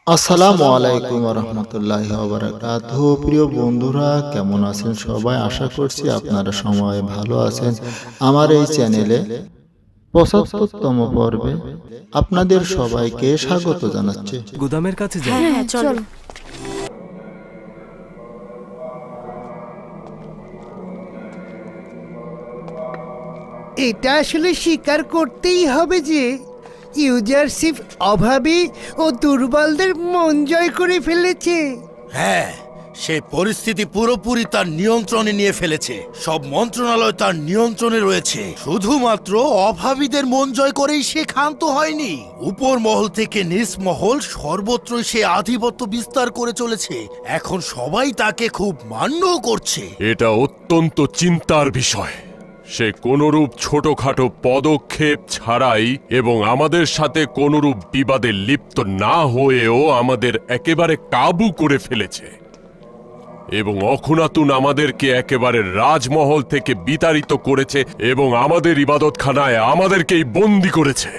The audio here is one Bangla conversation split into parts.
আসসালামু আলাইকুম রহমতুল্লাহি ওয়া বারাকাতুহু। প্রিয় বন্ধুরা, কেমন আছেন সবাই? আশা করছি আপনারা সবাই ভালো আছেন। আমার এই চ্যানেলে ৭৫তম পর্বে আপনাদের সবাইকে স্বাগত জানাচ্ছি। গুদামের কাছে যাই। হ্যাঁ চলো। এটা আসলে স্বীকার করতেই হবে যে ইউজারশিপ অভাবী ও দুর্বলদের মন জয় করে ফেলেছে। হ্যাঁ, সে পরিস্থিতি পুরোপুরি তার নিয়ন্ত্রণে নিয়ে ফেলেছে। সব মন্ত্রণালয় তার নিয়ন্ত্রণে রয়েছে। শুধুমাত্র অভাবীদের মন জয় করেই সে ক্ষান্ত হয়নি। উপর মহল থেকে নিচ মহল সর্বত্রই সে আধিপত্য বিস্তার করে চলেছে। এখন সবাই তাকে খুব মান্যও করছে। এটা অত্যন্ত চিন্তার বিষয়। সে কোনরূপ ছোটখাটো পদক্ষেপ ছাড়াই এবং আমাদের সাথে কোনরূপ বিবাদে লিপ্ত না হয়েও আমাদের একেবারে কাবু করে ফেলেছে এবং অখুনাতুন আমাদেরকে একেবারে রাজমহল থেকে বিতাড়িত করেছে এবং আমাদের ইবাদতখানায় আমাদেরকেই বন্দী করেছে।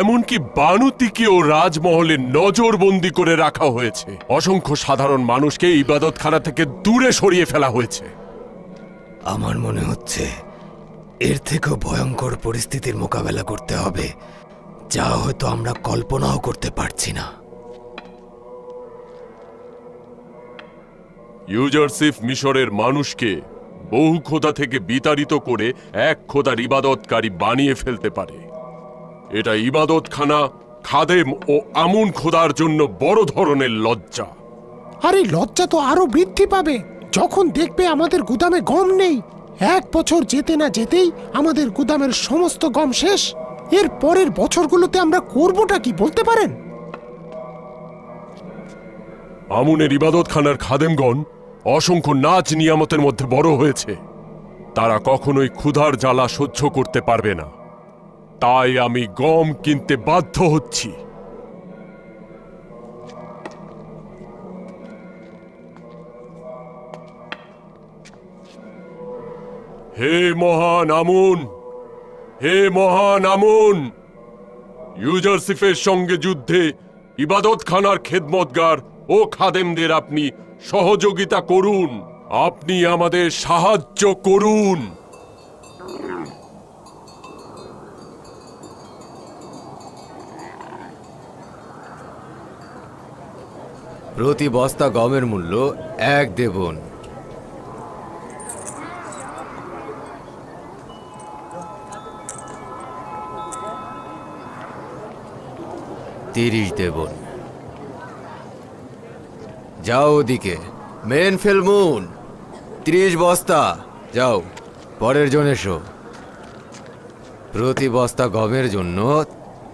এমনকি বানুতিকেও রাজমহলের নজরবন্দি করে রাখা হয়েছে। অসংখ্য সাধারণ মানুষকে ইবাদতখানা থেকে দূরে সরিয়ে ফেলা হয়েছে। আমার মনে হচ্ছে এর থেকেও ভয়ঙ্কর পরিস্থিতির মোকাবেলা করতে হবে, যা হয়তো আমরা কল্পনাও করতে পারছি না। ইউজারশিপ মিশরের মানুষকে বহু খোদা থেকে বিতাড়িত করে এক খোদার ইবাদতকারী বানিয়ে ফেলতে পারে। এটা ইবাদতখানা, খাদেম ও আমুন খোদার জন্য বড় ধরনের লজ্জা। আর এই লজ্জা তো আরো বৃদ্ধি পাবে যখন দেখবে আমাদের গুদামে গম নেই। 1 বছর যেতে না যেতেই আমাদের গুদামের সমস্ত গম শেষ। এর পরের বছরগুলোতে আমরা করবোটা কি বলতে পারেন? আমুনের ইবাদতখানার খাদেমগণ অসংখ্য নাচ নিয়ামতের মধ্যে বড় হয়েছে। তারা কখনোই ক্ষুধার জ্বালা সহ্য করতে পারবে না। তাই আমি গম কিনতে বাধ্য হচ্ছি। হে মহান আমুন, হে মহান আমুন, ইউজারশিপের সঙ্গে যুদ্ধে ইবাদতখানার খেদমতগার ও খাদেমদের আপনি সহযোগিতা করুন। আপনি আমাদের সাহায্য করুন। প্রতি বস্তা গমের মূল্য 1 দেবন। দেবন। যাও ওদিকে, মেন ফেলমুন, 30 বস্তা। যাও, পরের জন এসো। প্রতি বস্তা গমের জন্য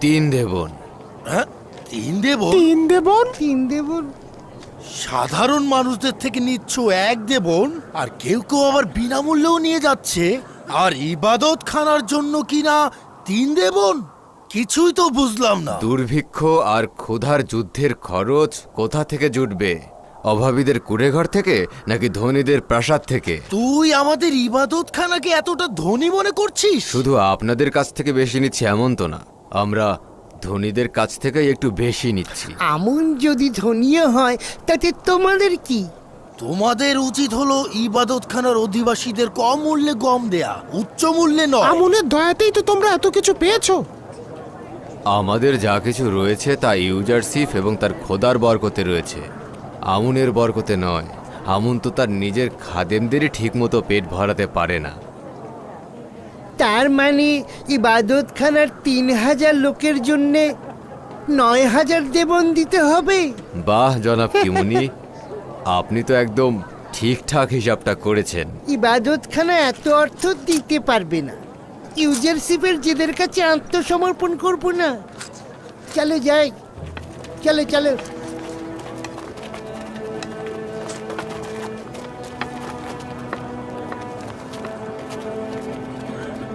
3 দেবন। হ্যাঁ, 3 দেব? 3 দেবন? 3 দেবন? সাধারণ মানুষদের থেকে নিচ্ছ 1 দেবন, আর কেউ কেউ আবার বিনামূল্যেও নিয়ে যাচ্ছে। আর ইবাদতখানার জন্য কিনা 3 দেবন? কিছুই তো বুঝলাম না। দুর্ভিক্ষ আর ক্ষুধার যুদ্ধের খরচ কোথা থেকে জুটবে? অভাবীদের কুড়েঘর থেকে নাকি ধনীদের প্রাসাদ থেকে? তুই আমাদের ইবাদতখানাকে এতটা ধনী মনে করছিস? শুধু আপনাদের কাছ থেকে বেশি নিচ্ছি এমন তো না, আমরা ধনীদের কাছ থেকে একটু বেশি নিচ্ছি। আমন যদি ধনীয় হয় তাতে তোমাদের কি? তোমাদের উচিত হলো ইবাদতখানার অধিবাসীদের কম মূল্যে গম দেয়া, উচ্চ মূল্যে নয়। আমনের দয়াতেই তো তোমরা এত কিছু পেয়েছো। আমাদের যা কিছু রয়েছে তা ইউজারশিপ এবং তার খোদার বরকতে রয়েছে, আমুনের বরকতে নয়। আমুন তো তার নিজের খাদেমদেরই ঠিকমতো পেট ভরাতে পারে না। তার মানে ইবাদতখানার 3000 লোকের জন্য 9000 দেবন দিতে হবে। বাহ জনাব কিমুনি, আপনি তো একদম ঠিকঠাক হিসাবটা করেছেন। ইবাদতখানা এত অর্থ দিতে পারবে না। ইউজারশিপের জেদের কাছে আত্মসমর্পণ করব না। চলে যাই, চলে চলো।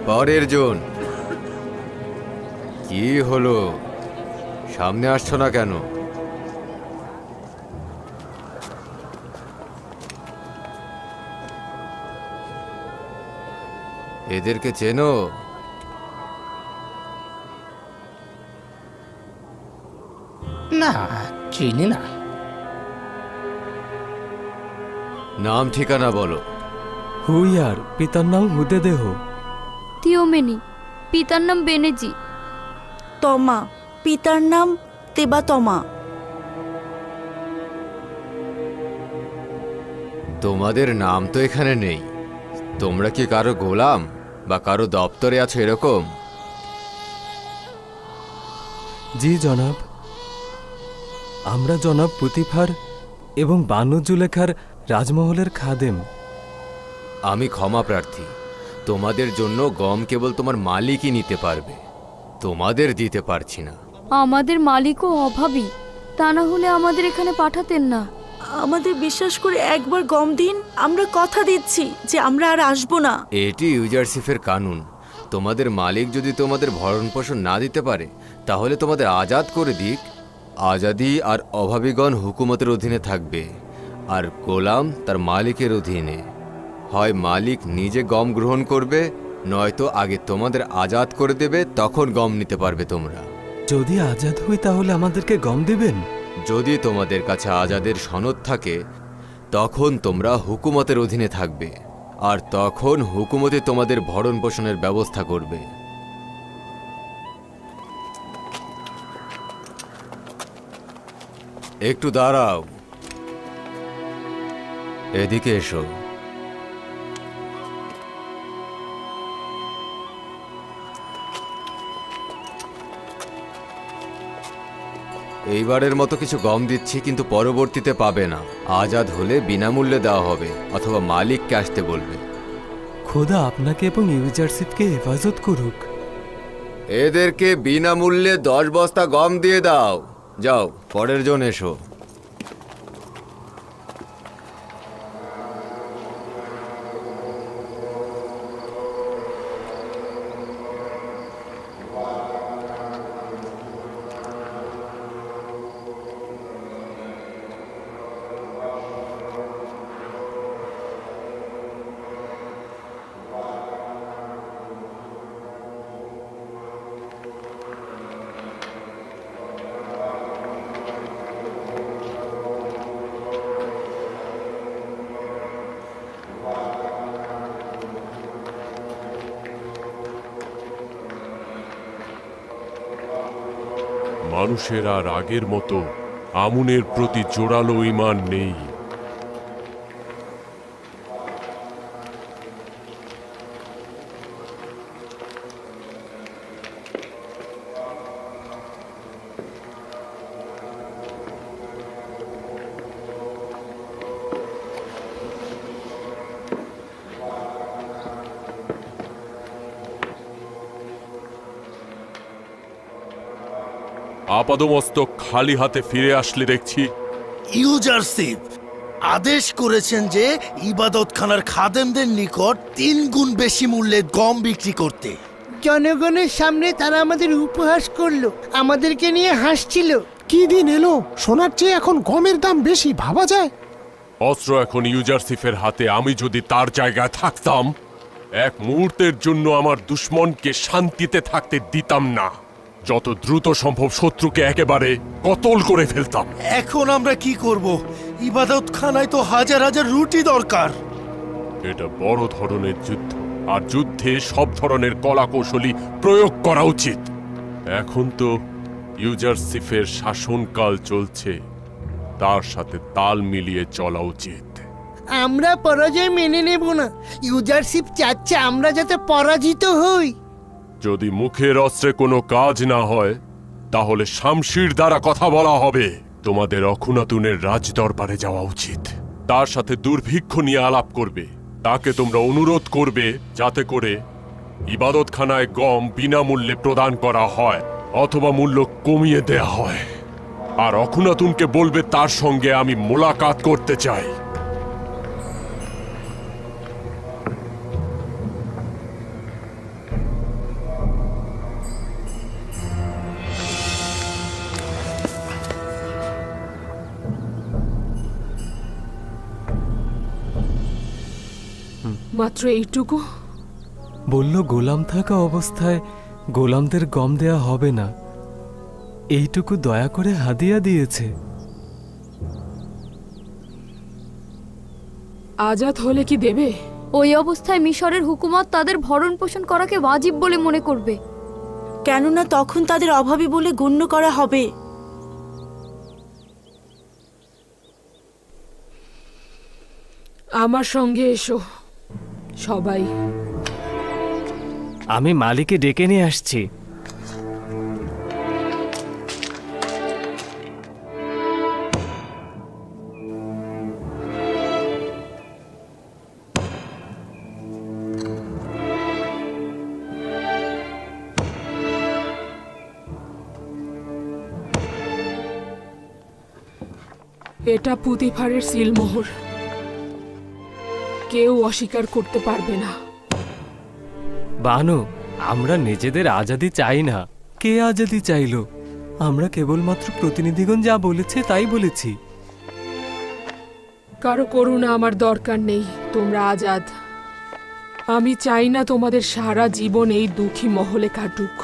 পরের জন। কি হলো, সামনে আসছো না কেন? এদেরকে চেনো? না, চিনি না। নাম ঠিকানা বলো। হুইয়ার, পিতার নাম হুদেদেহ। থিওমেনি, পিতার নাম বেনেজি। তমা, পিতার নাম তেবাতমা। তোমাদের নাম তো এখানে নেই। তোমরা কি কারো গোলাম বা কারো দপ্তরে আছো এরকম? জি জনাব, আমরা জনাব পুতিফার এবং বানু জুলেখার রাজমহলের খাদেম। আমি ক্ষমা প্রার্থী। তোমাদের জন্য গম কেবল তোমার মালিকই নিতে পারবে, তোমাদের দিতে পারছি না। আমাদের মালিকও অভাবী, তা না হলে আমাদের এখানে পাঠাতেন না। আমাদের বিশ্বাস করে একবার গম দিন, আমরা কথা দিচ্ছি যে আমরা আর আসবো না। এটি ইউজারশিপের কানুন। তোমাদের মালিক যদি তোমাদের ভরণ পোষণ না দিতে পারে তাহলে তোমাদের আজাদ করে দিক। আজাদি আর অভাবীগণ হুকুমতের অধীনে থাকবে, আর গোলাম তার মালিকের অধীনে। হয় মালিক নিজে গম গ্রহণ করবে, নয়তো আগে তোমাদের আজাদ করে দেবে, তখন গম নিতে পারবে তোমরা। যদি আজাদ হই তাহলে আমাদেরকে গম দিবেন? যদি তোমাদের কাছে আজাদের সনদ থাকে তখন তোমরা হুকুমতের অধীনে থাকবে, আর তখন হুকুমতে তোমাদের ভরণ পোষণের ব্যবস্থা করবে। একটু দাঁড়াও, এদিকে এসো। এইবারের মতো কিছু গম দিচ্ছি, কিন্তু পরবর্তীতে পাবে না। আজাদ হলে বিনামূল্যে দেওয়া হবে, অথবা মালিককে আসতে বলবে। খোদা আপনাকে এবং ইউজারশিপকে হেফাজত করুক। এদেরকে বিনামূল্যে 10 বস্তা গম দিয়ে দাও। যাও, পরের জন এসো। মানুষের আর আগের মতো আমুনের প্রতি জোরালো ঈমান নেই। আপাদমস্তক খালি হাতে ফিরে আসলে দেখছি। ইউজারশিপ আদেশ করেছেন যে ইবাদতখানার খাদেমদের নিকট 3 গুণ বেশি মূল্যে গম বিক্রি করতে। জনগণের সামনে তারা আমাদের উপহাস করলো, আমাদেরকে নিয়ে হাসছিল। কি দিন এলো, সোনার চেয়ে এখন গমের দাম বেশি, ভাবা যায়? অস্ত্র এখন ইউজারশিপের হাতে। আমি যদি তার জায়গায় থাকতাম, এক মুহূর্তের জন্য আমার দুশ্মনকে শান্তিতে থাকতে দিতাম না। যত দ্রুত সম্ভব শত্রুকে একেবারে কতল করে ফেলতাম। এখন আমরা কি করব? ইবাদতখানায় তো হাজার হাজার রুটি দরকার। এটা বড় ধরনের যুদ্ধ, আর যুদ্ধে সব ধরনের কলা কৌশলী প্রয়োগ করা উচিত। এখন তো ইউজারশিপের শাসনকাল চলছে, তার সাথে তাল মিলিয়ে চলা উচিত। আমরা পরাজয় মেনে নেব না। ইউজারশিপ চাচ্ছে আমরা যাতে পরাজিত হই। যদি মুখের অস্ত্রে কোনো কাজ না হয় তাহলে শামশির দ্বারা কথা বলা হবে। তোমাদের অখুনাতুনের রাজ দরবারে যাওয়া উচিত। তার সাথে দুর্ভিক্ষ নিয়ে আলাপ করবে। তাকে তোমরা অনুরোধ করবে যাতে করে ইবাদতখানায় গম বিনামূল্যে প্রদান করা হয়, অথবা মূল্য কমিয়ে দেয়া হয়। আর অখুনাতুনকে বলবে তার সঙ্গে আমি মোলাকাত করতে চাই। মাত্র এইটুকু? বলল গোলাম থাকা অবস্থায় গোলামদের গম দেয়া হবে না। এইটুকু দয়া করে হাদিয়া দিয়েছে। আজাদ হলে কি দেবে? ওই অবস্থায় মিশরের হুকুমত তাদের ভরণ পোষণ করাকে ওয়াজিব বলে মনে করবে। কেননা তখন তাদের অভাবী বলে গণ্য করা হবে। আমার সঙ্গে এসো সবাই। আমি মালিককে ডেকে নিয়ে আসছি। এটা পুতিফারের সিলমোহর, কেউ অস্বীকার করতে পারবে না। বানু, আমরা নিজেদের আজাদি চাই না। কে আজাদি চাইলো? আমরা কেবলমাত্র প্রতিনিধিগণ যা বলেছে তাই বলেছি। কারো করুণা আমার দরকার নেই, তোমরা আজাদ। আমি চাই না তোমাদের সারা জীবন এই দুঃখী মহলে কাটুক।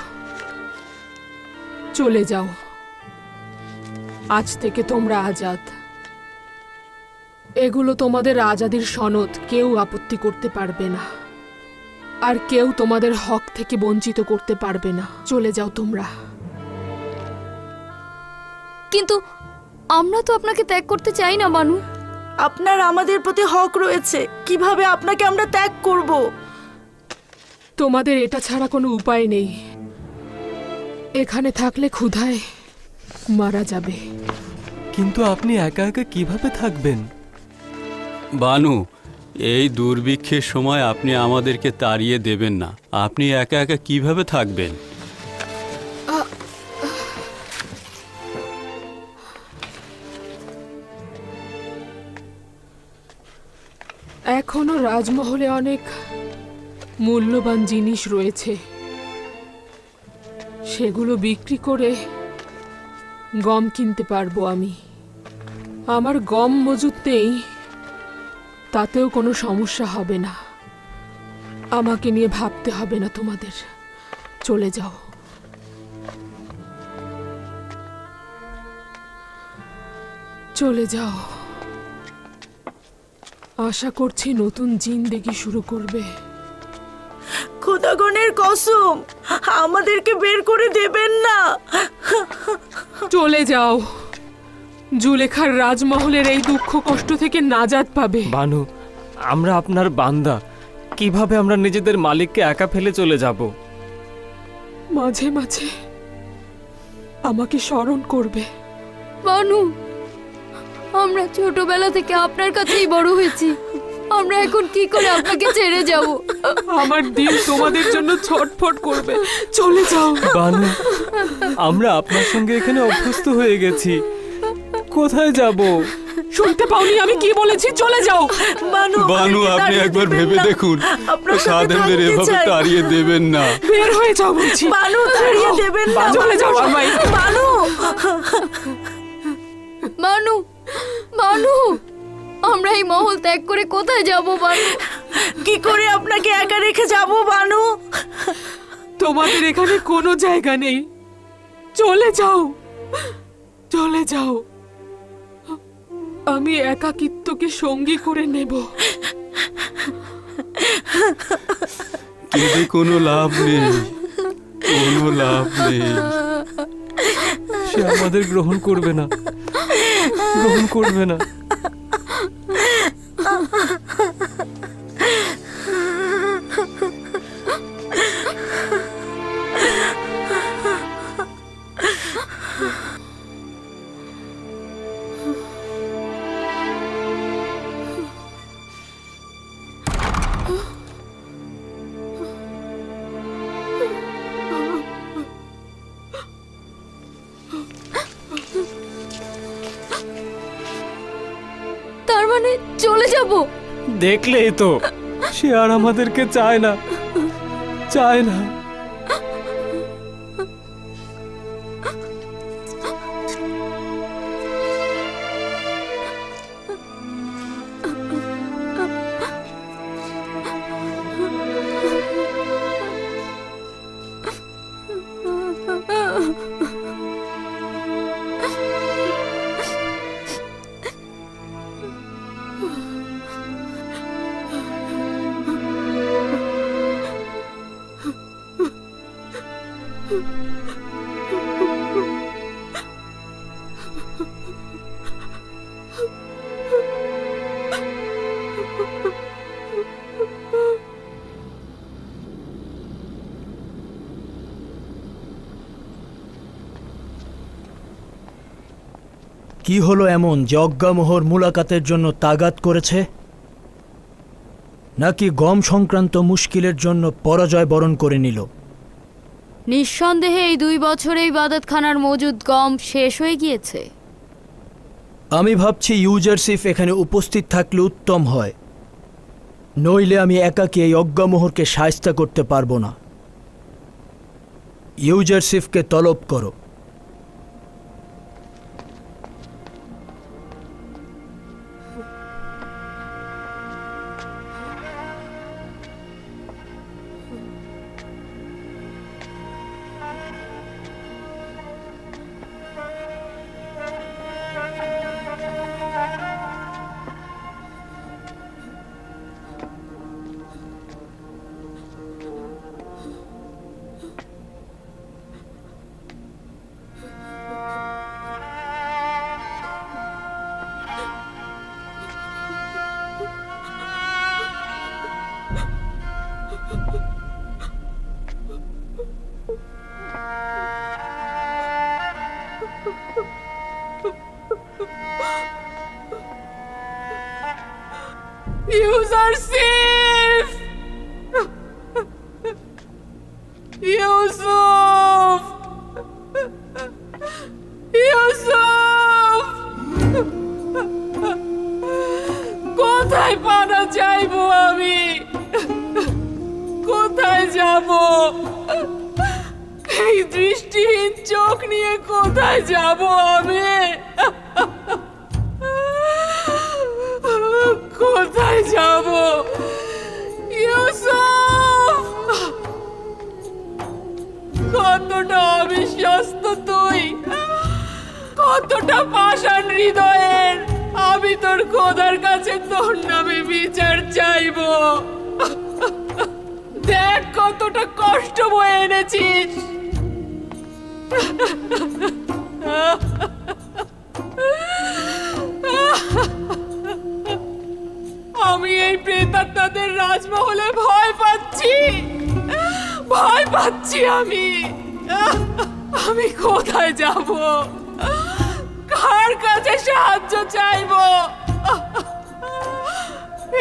চলে যাও, আজ থেকে তোমরা আজাদ। এগুলো তোমাদের আজাদির সনদ, কেউ আপত্তি করতে পারবে না, আর কেউ তোমাদের হক থেকে বঞ্চিত করতে পারবে না। চলে যাও তোমরা। কিন্তু আমরা তো আপনাকে ত্যাগ করতে চাই না বানু। আপনার আমাদের প্রতি হক রয়েছে, কিভাবে আপনাকে আমরা ত্যাগ করব? তোমাদের এটা ছাড়া কোনো উপায় নেই। এখানে থাকলে ক্ষুধায় মারা যাবে। কিন্তু আপনি একা একা কিভাবে থাকবেন? বানু, এই দুর্ভিক্ষের সময় আপনি আমাদেরকে তাড়িয়ে দেবেন না। আপনি একা একা কিভাবে থাকবেন? এখনো রাজমহলে অনেক মূল্যবান জিনিস রয়েছে, সেগুলো বিক্রি করে গম কিনতে পারবো আমি। আমার গম মজুত নেই, তাতেও কোনো সমস্যা হবে না। আমাকে নিয়ে ভাবতে হবে না তোমাদের। চলে যাও। চলে যাও। আশা করছি নতুন জিন্দেগি শুরু করবে। খোদাগণের কসম, আমাদেরকে বের করে দেবেন না। চলে যাও। জুলেখার রাজমহলের এই দুঃখ কষ্ট থেকে নাজাত পাবে। বানু, আমরা আপনার বান্দা, কিভাবে আমরা নিজেদের মালিককে একা ফেলে চলে যাব? মাঝে মাঝে আমাকে স্মরণ করবে। বানু, আমরা ছোটবেলা থেকে আপনার কাছেই বড় হয়েছি। আমরা এখন কি করে আপনাকে ছেড়ে যাব? আমার দিল তোমাদের জন্য ছটফট করবে। চলে যাও। বানু, আমরা আপনার সঙ্গে এখানে অভ্যস্ত হয়ে গেছি। কোথায় যাব? শুনতে পাওনি আমি কি বলেছি? চলে যাও। বানু, বানু, আমাদেরকে আপনি তাড়িয়ে একবার দেবেন ভেবে না। দেখুন, আপনার সাথে খাদেমদের থাকতে এভাবে চাই। তাড়িয়ে দেবেন না। বের হয়ে যাও বলছি। বানু, তাড়িয়ে দেবেন না। চলে যাও সবাই। বানু, বানু, বানু, আমরা এই মহল ত্যাগ করে কোথায় যাব বানু? কি করে আপনাকে একা রেখে যাব বানু? তোমাদের এখানে কোনো জায়গা নেই। চলে যাও, চলে যাও। আমি একাকিত্বকে সঙ্গী করে নেব। কেঁদে কোনো লাভ নেই, কোনো লাভ নেই। সে আমাদের গ্রহণ করবে না, গ্রহণ করবে না। তার মানে চলে যাব? দেখলেই তো, সে আর আমাদেরকে চায় না, চায় না। কি হলো এমন যে অজ্ঞামোহর মুলাকাতের জন্য তাগাদ করেছে, নাকি গম সংক্রান্ত মুশকিলের জন্য পরাজয় বরণ করে নিল? নিঃসন্দেহে এই 2 বছরে ইবাদতখানার মজুদ গম শেষ হয়ে গিয়েছে। আমি ভাবছি ইউজারসিফ এখানে উপস্থিত থাকলে উত্তম হয়, নইলে আমি একাকী এই অজ্ঞামোহরকে শায়েস্তা করতে পারবো না। ইউজারসিফকে তলব করো। ইউজারসিফ! ইউসুফ! ইউসুফ! কোথায় পানা চাইবো আমি? কোথায় যাব? এই দৃষ্টিহীন চোখ নিয়ে কোথায় যাব আমি? কোথায় যাব? ইউসুফ! কতটা অবিশ্বস্ত তুই, কতটা পাষাণ হৃদয়ের! আমি তোর খোদার কাছে তোর নামে বিচার চাইব। দেখ কতটা কষ্ট বয়ে এনেছিস। আমি এই প্রেতাত্মাদের রাজমহলে ভয় পাচ্ছি, ভয় পাচ্ছি। আমি কোথায় যাব? কার কাছে সাহায্য চাইব?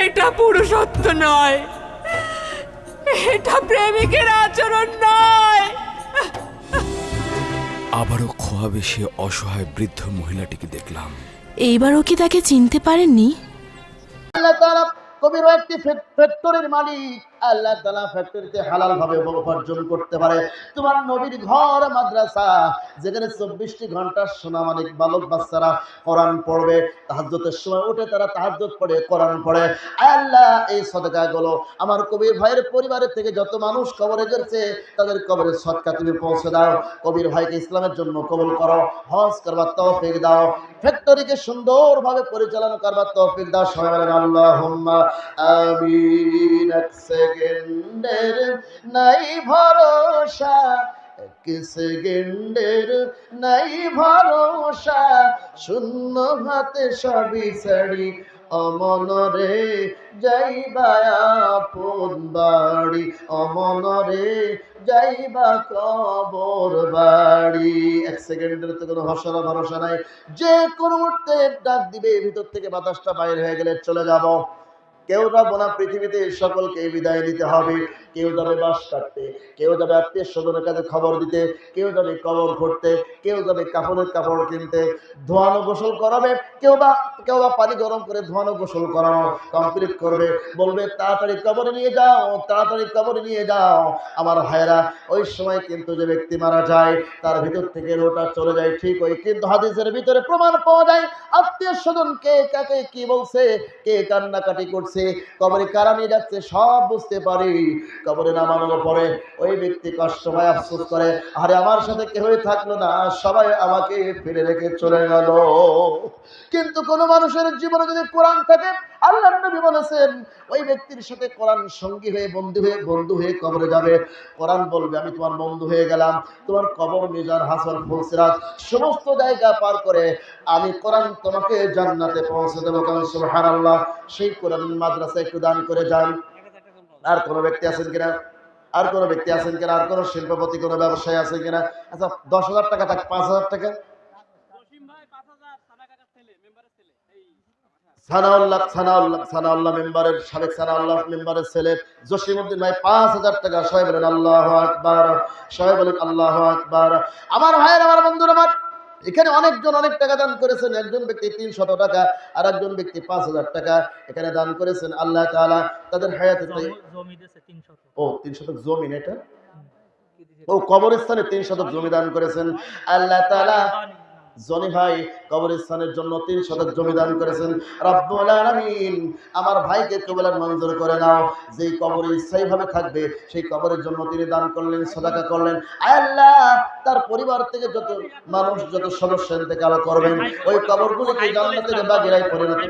এটা পুরুষত্ব নয়, এটা প্রেমিকের আচরণ নয়। আবারও খোয়াবে সে অসহায় বৃদ্ধ মহিলাটিকে দেখলাম। এইবারও কি তাকে চিনতে পারেননি? আল্লাহ তাআলা কবির একটি ফ্যাক্টরির মালিক। আল্লাহ তাআলা ফ্যাক্টরিতে হালাল ভাবে উপার্জন করতে পারে। তোমার নবীর ঘর মাদ্রাসা, যেখানে 24টি ঘন্টা সোনামানিক বালক বাচ্চারা কোরআন পড়বে, তাহাজ্জুদের সময় উঠে তারা তাহাজ্জুদ পড়ে, কোরআন পড়ে। আল্লাহ এই সদকাগুলো আমার কবির ভাইয়ের পরিবারের থেকে যত মানুষ কবরে গেছে তাদের কবরের সদকা তুমি পৌঁছে দাও। কবির ভাইকে ইসলামের জন্য কবুল করো, হজ করবার তৌফিক দাও, ফ্যাক্টরিকে সুন্দরভাবে পরিচালনা করবার তৌফিক দাও। সবাই বলেন আল্লাহুম্মা আমিন। এক সেকেন্ডের নাই ভরসা, এক সেকেন্ডের নাই ভরসা, শূন্য হাতে সবই ছাড়ি অমনরে যাইবা আপন বাড়ি, অমনরে যাইবা কবর বাড়ি। এক সেকেন্ডের তো কোনো ভরসা নাই, যে কোনো মুহূর্তে ডাক দিবে, ভিতর থেকে বাতাসটা বাইরে হয়ে গেলে চলে যাব। কেউ যাবো না পৃথিবীতে, সকলকে বিদায় দিতে হবে। কেউ যাবে বাস কাটতে, কেউ যাবে আত্মীয় স্বজনের কাছে খবর দিতে, কেউ যাবে কবর করতে, কেউ যাবে কাপড়ের কাপড় কিনতে, ধোয়ানো গোসল করাবে, কেউ বা পানি গরম করে ধোয়ানো গোসল করানো কমপ্লিট করবে, বলবে তাড়াতাড়ি কবরে নিয়ে যাও, তাড়াতাড়ি কবরে নিয়ে যাও। আমার ভাইরা, ওই সময় কিন্তু যে ব্যক্তি মারা যায় তার ভিতর থেকে রোটা চলে যায় ঠিক ওই, কিন্তু হাদিসের ভিতরে প্রমাণ পাওয়া যায় আত্মীয় স্বজন কে কাকে কি বলছে, কে কান্নাকাটি করছে, কবরে কারা নিয়ে যাচ্ছে সব বুঝতে পারি। কবরে নামানোর পরে ওই ব্যক্তি কষ্ট পায়, আফসোস করে, আরে আমার সাথে কেউই থাকলো না, সবাই আমাকে ফেলে রেখে চলে গেল। কিন্তু কোন মানুষের জীবনে যদি কোরআন থাকে, আল্লাহর নবী বলেছেন ওই ব্যক্তির সাথে কোরআন সঙ্গী হয়ে বন্ধু হয়ে কবরে যাবে। কোরআন বলবে আমি তোমার বন্ধু হয়ে গেলাম, তোমার কবর, মিজান, হাসর, ফুলসিরাত সমস্ত জায়গা পার করে আমি কোরআন তোমাকে জান্নাতে পৌঁছে দেবো। কারণ সুবহানাল্লাহ, সেই কোরআন মাদ্রাসা একটু দান করে যান। আর কোনো ব্যক্তি আছেন কিনা? আর কোনো ব্যক্তি আছেন কিনা? আর কোনো শিল্পপতি, কোনো ব্যবসায়ী আছেন কিনা? আচ্ছা, 10,000 টাকা থাক, 5,000 টাকা। সানাউল্লাহ মেম্বারের সাবেক সানাউল্লাহ মেম্বারের ছেলে জসিমউদ্দিন ভাই 5,000 টাকা। সবাই বলেন আল্লাহু আকবার, সবাই বলেন আল্লাহু আকবার। আমার ভাইয়ের, আমার বন্ধুরা, আমার এখানে অনেকজন অনেক টাকা দান করেছেন। একজন ব্যক্তি 300 টাকা, আর একজন ব্যক্তি 5,000 টাকা এখানে দান করেছেন। আল্লাহ তাআলা তাদের হায়াতে ও 300 জমি না, এটা ও কবরস্থানে 300 জমি দান করেছেন। আল্লাহ তাআলা জনি ভাই কবরস্থানের জন্য 300 জমি দান করেছেন। রব্বুল আলামিন আমার ভাইকে কবুল মঞ্জুর করে নাও। যেই কবরে স্থায়ীভাবে থাকবে সেই কবরের জন্য তিনি দান করলেন, সাদাকা করলেন। আল্লাহ তার পরিবার থেকে যত মানুষ, যত সদস্য ইন্তেকাল করবেন, ওই কবরগুলোকে জান্নাতের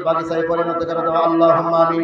বাগিচায় পরিণত করে দাও। আল্লাহুম্মা আমিন।